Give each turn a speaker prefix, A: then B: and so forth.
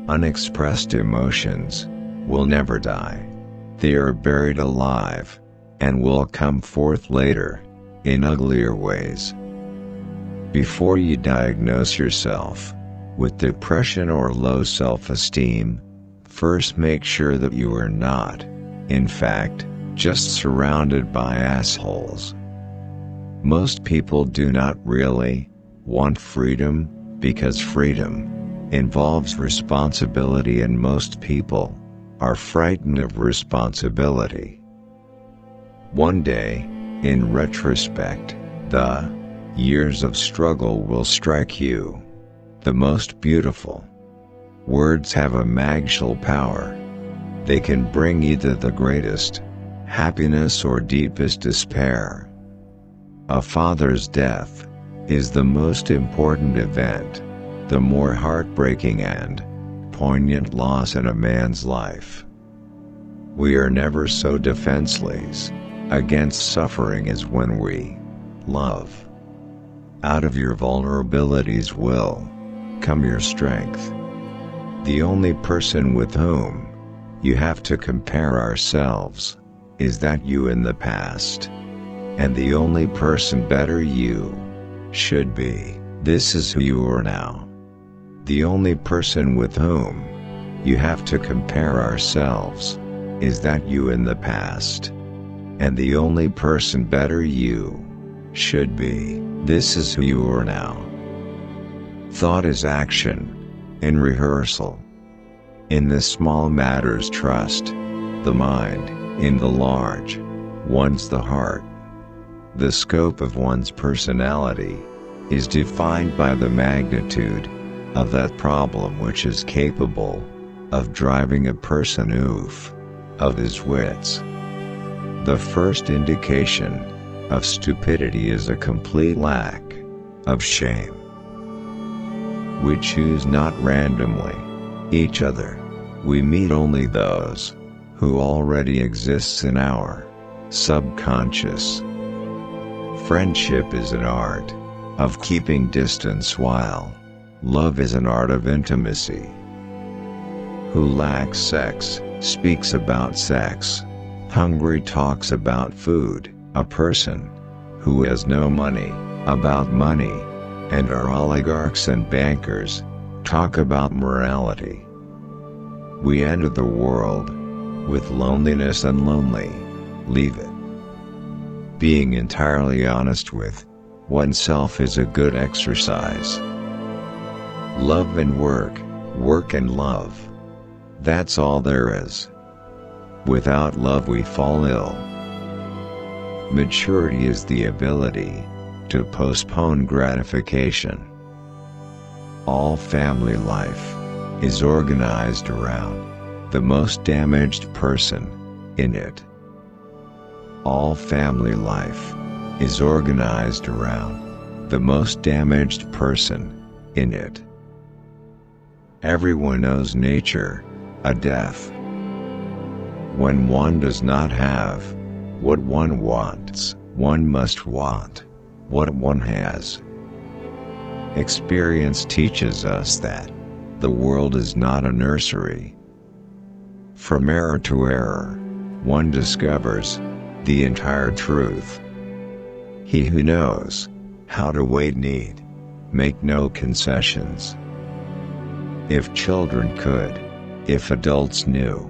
A: Unexpressed emotions will never die. They are buried alive, and will come forth later, in uglier ways. Before you diagnose yourself with depression or low self-esteem, first make sure that you are not, in fact, just surrounded by assholes. Most people do not really want freedom, because freedom involves responsibility, and most people are frightened of responsibility. One day, in retrospect, the years of struggle will strike you. The most beautiful words have a magical power. They can bring either the greatest happiness or deepest despair. A father's death is the most important event, the more heartbreaking and poignant loss in a man's life. We are never so defenseless against suffering as when we love. Out of your vulnerabilities will come your strength. The only person with whom you have to compare ourselves is that you in the past. And the only person better you should be. This is who you are now. The only person with whom you have to compare ourselves is that you in the past. And the only person better you should be. This is who you are now. Thought is action in rehearsal. In the small matters trust the mind, in the large one's the heart. The scope of one's personality is defined by the magnitude of that problem which is capable of driving a person off of his wits. The first indication of stupidity is a complete lack of shame. We choose not randomly each other. We meet only those who already exists in our subconscious. Friendship is an art of keeping distance, while love is an art of intimacy. Who lacks sex speaks about sex. Hungry talks about food. A person who has no money about money, and our oligarchs and bankers talk about morality. We enter the world with loneliness and lonely leave it. Being entirely honest with oneself is a good exercise. Love and work, work and love. That's all there is. Without love we fall ill. Maturity is the ability to postpone gratification. All family life is organized around the most damaged person in it. All family life is organized around the most damaged person in it. Everyone owes nature a death. When one does not have what one wants, one must want what one has. Experience teaches us that the world is not a nursery. From error to error, one discovers the entire truth. He who knows how to wait need make no concessions. If children could, if adults knew